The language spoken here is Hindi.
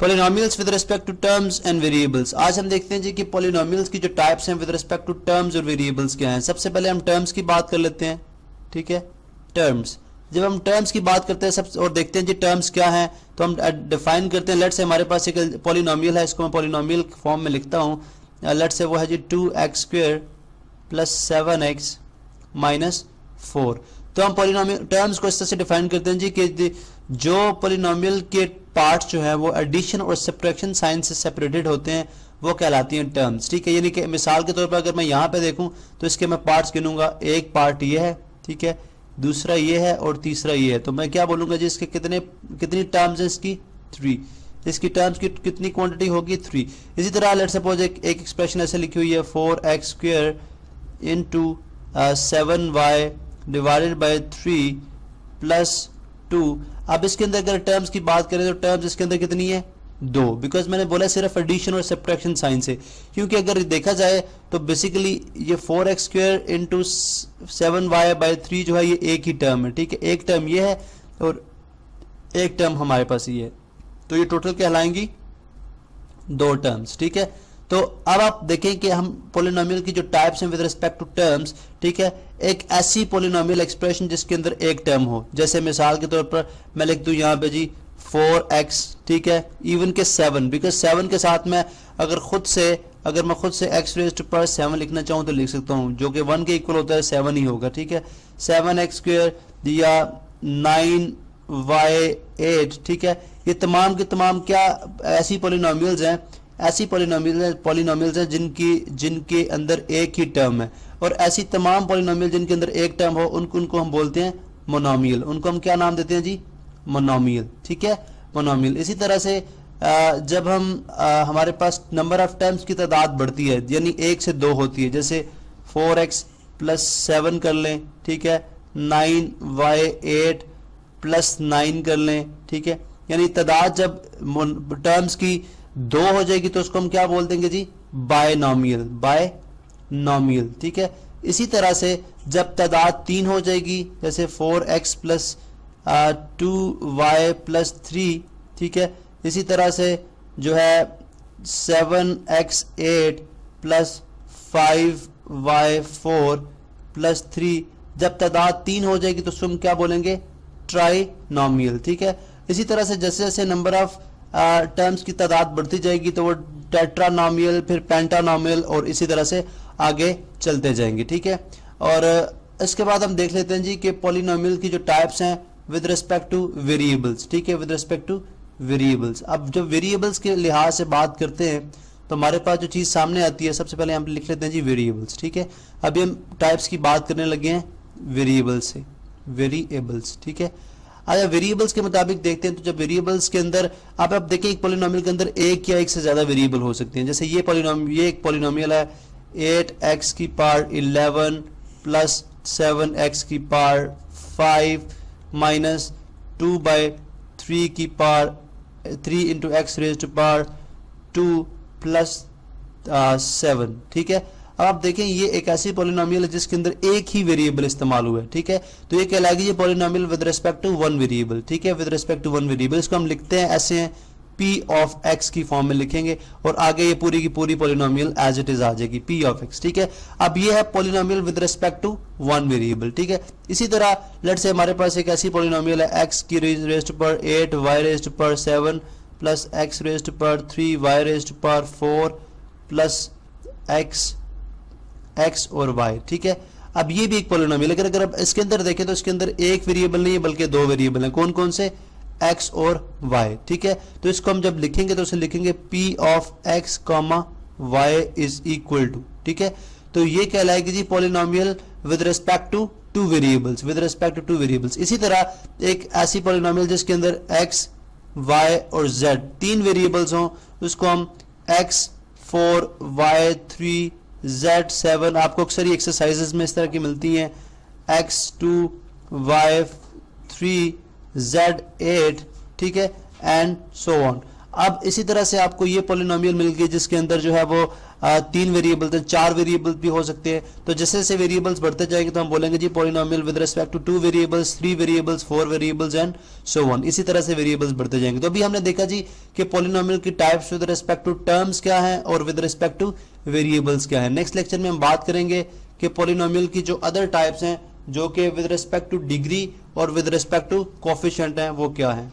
Polynomials with respect to terms and variables. आज हम देखते हैं जी कि पॉलिनोमियल्स की जो टाइप्स हैं विद रिस्पेक्ट टू टर्म्स और वेरिएबल्स क्या हैं। सबसे पहले हम टर्म्स की बात कर लेते हैं, ठीक है। टर्म्स, जब हम टर्म्स की बात करते हैं सब और देखते हैं जी टर्म्स क्या हैं, तो हम डिफाइन करते हैं। लेट्स से हमारे पास एक पॉलिनोमियल है, इसको मैं पॉलिनोमियल फॉर्म में लिखता हूँ। लेट्स से वो है जी 2x² प्लस 7x माइनस 4। तो हम पॉलिनोमियल टर्म्स को इस तरह से डिफाइन करते हैं जी कि जो पॉलिनोमियल के पार्ट्स जो है वो एडिशन और सब्ट्रैक्शन साइन से सेपरेटेड होते हैं, वो कहलाती हैं टर्म्स, ठीक है। यानी कि मिसाल के तौर पर अगर मैं यहाँ पे देखूँ तो इसके मैं पार्ट्स गिनूंगा, एक पार्ट ये है, ठीक है, दूसरा ये है और तीसरा ये है। तो मैं क्या बोलूंगा जी, इसके कितनी टर्म्स है, इसकी 3। इसकी टर्म्स की कितनी क्वांटिटी होगी, 3। इसी तरह लेट्स सपोज एक एक्सप्रेशन ऐसे लिखी हुई है 4x² into 7y divided by 3 plus 2। अब इसके अंदर अगर टर्म्स की बात करें तो टर्म्स इसके अंदर कितनी है, 2, बिकॉज मैंने बोला सिर्फ एडिशन और सब्ट्रैक्शन साइन से। क्योंकि अगर देखा जाए तो बेसिकली ये 4x² इंटू 7y बाय 3 जो है ये एक ही टर्म है, ठीक है। एक टर्म ये है और एक टर्म हमारे पास ये है, तो ये टोटल कहलाएंगी 2 टर्म्स, ठीक है। तो अब आप देखें कि हम पॉलिनोमियल की जो टाइप्स हैं विद रिस्पेक्ट टू टर्म्स, ठीक है, एक ऐसी पॉलिनोमियल एक्सप्रेशन जिसके अंदर एक टर्म हो, जैसे मिसाल के तौर पर मैं लिख दूं यहाँ पे जी 4x, ठीक है, इवन के 7, बिकॉज 7 के साथ में अगर मैं खुद से x⁻7 लिखना चाहूँ तो लिख सकता हूँ, जो कि 1 के इक्वल होता है 7 ही होगा, ठीक है। 7x² या 9y8, ठीक है। ये तमाम के तमाम क्या ऐसी पॉलिनोमियल्स हैं, ऐसी पॉलिनोमियल्स हैं जिनके अंदर एक ही टर्म है। और ऐसी तमाम पॉलिनोमियल जिनके अंदर एक टर्म हो उनको हम बोलते हैं मोनोमियल। उनको हम क्या नाम देते हैं जी, मोनोमियल, ठीक है, मोनोमियल। इसी तरह से जब हमारे पास नंबर ऑफ टर्म्स की तादाद बढ़ती है, यानी 1 से 2 होती है, जैसे 4x प्लस 7 कर लें, ठीक है, 9y8 प्लस 9 कर लें, ठीक है। यानी तादाद जब टर्म्स की 2 हो जाएगी तो उसको हम क्या बोल देंगे जी, बायनोमियल, ठीक है। इसी तरह से जब तादाद 3 हो जाएगी, जैसे 4x प्लस 2y प्लस 3, ठीक है। इसी तरह से जो है 7x8 प्लस 5y4 प्लस 3, जब तादाद 3 हो जाएगी तो उसको हम क्या बोलेंगे, ट्राइनोमियल, ठीक है। इसी तरह से जैसे जैसे नंबर ऑफ टर्म्स की तादाद बढ़ती जाएगी तो वो टेट्रानोमियल, फिर पेंटानोमियल और इसी तरह से आगे चलते जाएंगे, ठीक है। और इसके बाद हम देख लेते हैं जी कि पॉलिनोमियल की जो टाइप्स हैं विद रिस्पेक्ट टू वेरिएबल्स, ठीक है, विद रिस्पेक्ट टू वेरिएबल्स। अब जब वेरिएबल्स के लिहाज से बात करते हैं तो हमारे पास जो चीज़ सामने आती है, सबसे पहले हम लिख लेते हैं जी वेरिएबल्स, ठीक है। अभी हम टाइप्स की बात करने लगे हैं वेरिएबल्स से, वेरिएबल्स, ठीक है। आया वेरिएबल्स के मुताबिक देखते हैं तो जब वेरिएबल्स के अंदर आप देखें एक पॉलिनोमियल के अंदर एक या एक से ज्यादा वेरिएबल हो सकते हैं। जैसे ये एक पॉलिनोमियल है 8x की पावर 11 प्लस 7x की पावर 5 माइनस 2/3 की power 3 into x raise to power 2 plus 7, ठीक है। अब आप देखें ये एक ऐसी पॉलिनोमियल है जिसके अंदर एक ही वेरिएबल इस्तेमाल हुआ है, ठीक है। तो ये कहलाएगी ये polynomial with respect to 1 variable, ठीक है, विद रिस्पेक्ट टू 1 वेरिएबल। इसको हम लिखते हैं ऐसे हैं, p ऑफ x की फॉर्म में लिखेंगे और आगे ये पूरी की पूरी पॉलिनोमियल एज इट इज आ जाएगी, p ऑफ x, ठीक है। अब ये है polynomial with respect to 1 variable, ठीक है। इसी तरह लेट्स से हमारे पास एक ऐसी पॉलिनोमियल है x की raise to power 8 y raise to power 7 plus x raise to power 3 y raise to power 4 plus x और y, ठीक है। अब ये भी एक पॉलिनोमियल है। अगर आप इसके अंदर देखें तो इसके अंदर एक वेरिएबल नहीं है बल्कि 2 वेरिएबल हैं। कौन कौन से, x और y, ठीक है। तो इसको हम जब लिखेंगे तो उसे लिखेंगे p of x comma y is equal to, ठीक है। तो ये कहलाएगी जी polynomial with respect to 2 variables, with respect to 2 variables. इसी तरह एक ऐसी पॉलिनोमियल जिसके अंदर x y और z 3 वेरिएबल्स हों, उसको हम x4 y3 z7, आपको अक्सर ये एक्सरसाइजेस में इस तरह की मिलती हैं, x2 y3 z8, ठीक है, एंड सो ऑन। अब इसी तरह से आपको ये पॉलिनोमियल मिल गई जिसके अंदर जो है वो 3 वेरिएबल्स हैं, 4 वेरिएबल्स भी हो सकते हैं। तो जैसे जैसे वेरिएबल्स बढ़ते जाएंगे तो हम बोलेंगे जी polynomial with respect to 2 variables, 3 variables, 4 variables and so on. इसी तरह से वेरिएबल्स बढ़ते जाएंगे। तो अभी हमने देखा जी कि पॉलिनोमियल की types with respect to terms क्या है और विद रिस्पेक्ट टू वेरिएबल्स क्या है। नेक्स्ट लेक्चर में हम बात करेंगे कि पॉलिनोमियल की जो अदर टाइप्स हैं जो कि विद रिस्पेक्ट टू डिग्री और विद रिस्पेक्ट टू कोफिशिएंट हैं वो क्या है।